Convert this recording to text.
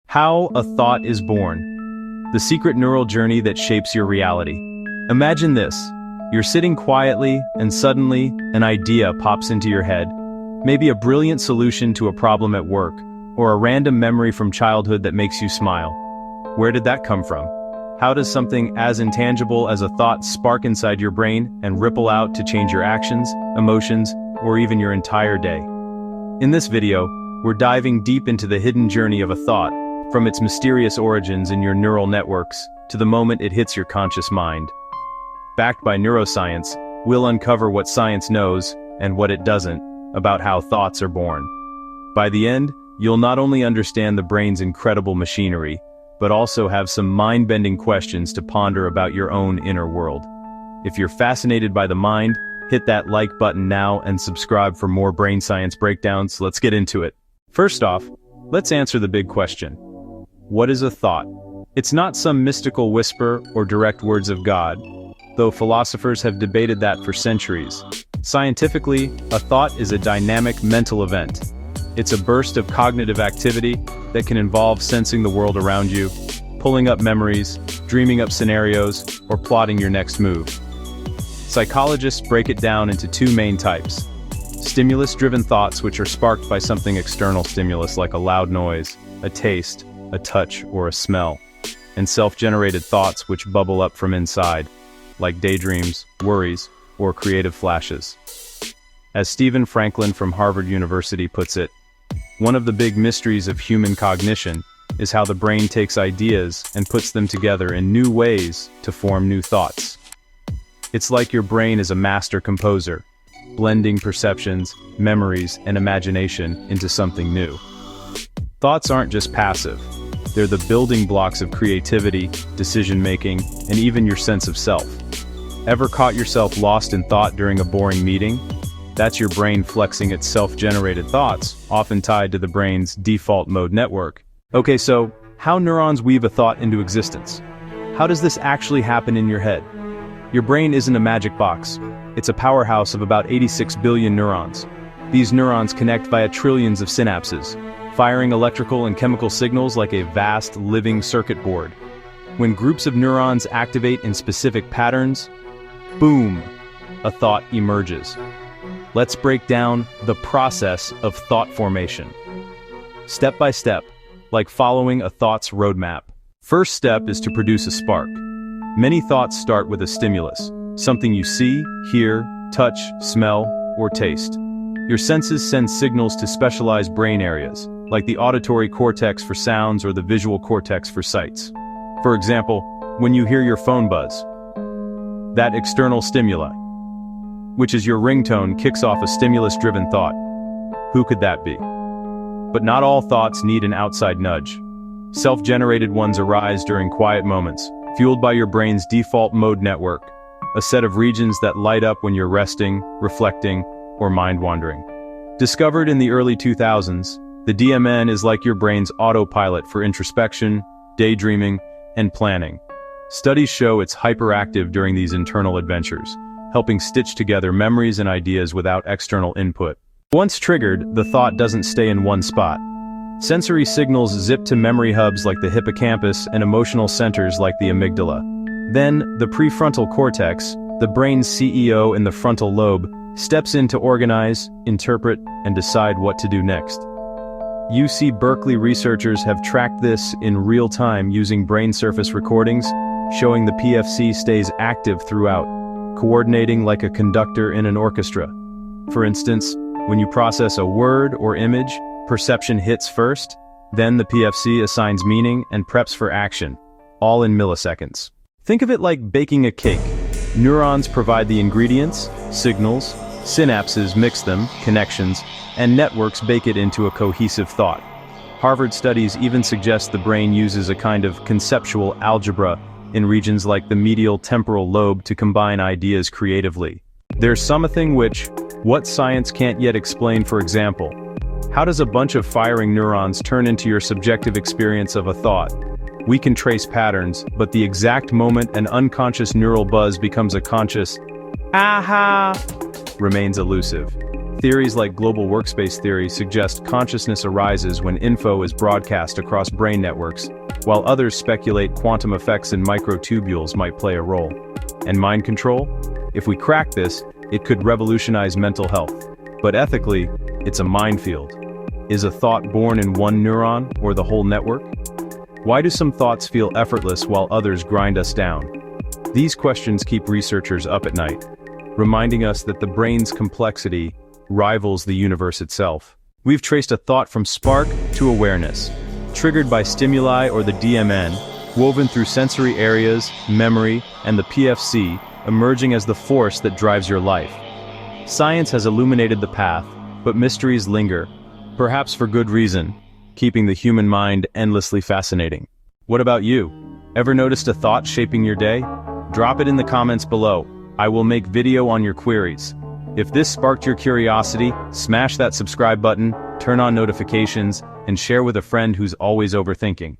How a thought is born. The secret neural journey that shapes your reality. Imagine this. You're sitting quietly, and suddenly, an idea pops into your head. Maybe a brilliant solution to a problem at work, or a random memory from childhood that makes you smile. Where did that come from? How does something as intangible as a thought spark inside your brain and ripple out to change your actions, emotions, or even your entire day? In this video, we're diving deep into the hidden journey of a thought, from its mysterious origins in your neural networks to the moment it hits your conscious mind. Backed by neuroscience, we'll uncover what science knows, and what it doesn't, about how thoughts are born. By the end, you'll not only understand the brain's incredible machinery, but also have some mind-bending questions to ponder about your own inner world. If you're fascinated by the mind, hit that like button now and subscribe for more brain science breakdowns. Let's get into it. First off, let's answer the big question. What is a thought? It's not some mystical whisper or direct words of God, though philosophers have debated that for centuries. Scientifically, a thought is a dynamic mental event. It's a burst of cognitive activity that can involve sensing the world around you, pulling up memories, dreaming up scenarios, or plotting your next move. Psychologists break it down into two main types. Stimulus-driven thoughts, which are sparked by something external stimulus like a loud noise, a taste, a touch, or a smell. And self-generated thoughts which bubble up from inside, like daydreams, worries, or creative flashes. As Stephen Franklin from Harvard University puts it, one of the big mysteries of human cognition is how the brain takes ideas and puts them together in new ways to form new thoughts. It's like your brain is a master composer, blending perceptions, memories, and imagination into something new. Thoughts aren't just passive. They're the building blocks of creativity, decision-making, and even your sense of self. Ever caught yourself lost in thought during a boring meeting? That's your brain flexing its self-generated thoughts, often tied to the brain's default mode network. Okay, so how neurons weave a thought into existence? How does this actually happen in your head? Your brain isn't a magic box. It's a powerhouse of about 86 billion neurons. These neurons connect via trillions of synapses, firing electrical and chemical signals like a vast, living circuit board. When groups of neurons activate in specific patterns, boom, a thought emerges. Let's break down the process of thought formation. Step by step, like following a thought's roadmap. First step is to produce a spark. Many thoughts start with a stimulus, something you see, hear, touch, smell, or taste. Your senses send signals to specialized brain areas, like the auditory cortex for sounds or the visual cortex for sights. For example, when you hear your phone buzz, that external stimuli, which is your ringtone, kicks off a stimulus-driven thought. Who could that be? But not all thoughts need an outside nudge. Self-generated ones arise during quiet moments, fueled by your brain's default mode network, a set of regions that light up when you're resting, reflecting, or mind-wandering. Discovered in the early 2000s, the DMN is like your brain's autopilot for introspection, daydreaming, and planning. Studies show it's hyperactive during these internal adventures, helping stitch together memories and ideas without external input. Once triggered, the thought doesn't stay in one spot. Sensory signals zip to memory hubs like the hippocampus and emotional centers like the amygdala. Then, the prefrontal cortex, the brain's CEO in the frontal lobe, steps in to organize, interpret, and decide what to do next. UC Berkeley researchers have tracked this in real time using brain surface recordings, showing the PFC stays active throughout, coordinating like a conductor in an orchestra. For instance, when you process a word or image, perception hits first, then the PFC assigns meaning and preps for action, all in milliseconds. Think of it like baking a cake. Neurons provide the ingredients, signals, synapses mix them, connections, and networks bake it into a cohesive thought. Harvard studies even suggest the brain uses a kind of conceptual algebra in regions like the medial temporal lobe to combine ideas creatively. There's something what science can't yet explain. For example, how does a bunch of firing neurons turn into your subjective experience of a thought? We can trace patterns, but the exact moment an unconscious neural buzz becomes a conscious aha remains elusive. Theories like global workspace theory suggest consciousness arises when info is broadcast across brain networks, while others speculate quantum effects in microtubules might play a role. And mind control? If we crack this, it could revolutionize mental health. But ethically, it's a minefield. Is a thought born in one neuron or the whole network? Why do some thoughts feel effortless while others grind us down? These questions keep researchers up at night, reminding us that the brain's complexity rivals the universe itself. We've traced a thought from spark to awareness, triggered by stimuli or the DMN, woven through sensory areas, memory, and the PFC, emerging as the force that drives your life. Science has illuminated the path, but mysteries linger, perhaps for good reason, keeping the human mind endlessly fascinating. What about you? Ever noticed a thought shaping your day? Drop it in the comments below. I will make video on your queries. If this sparked your curiosity, smash that subscribe button, turn on notifications, and share with a friend who's always overthinking.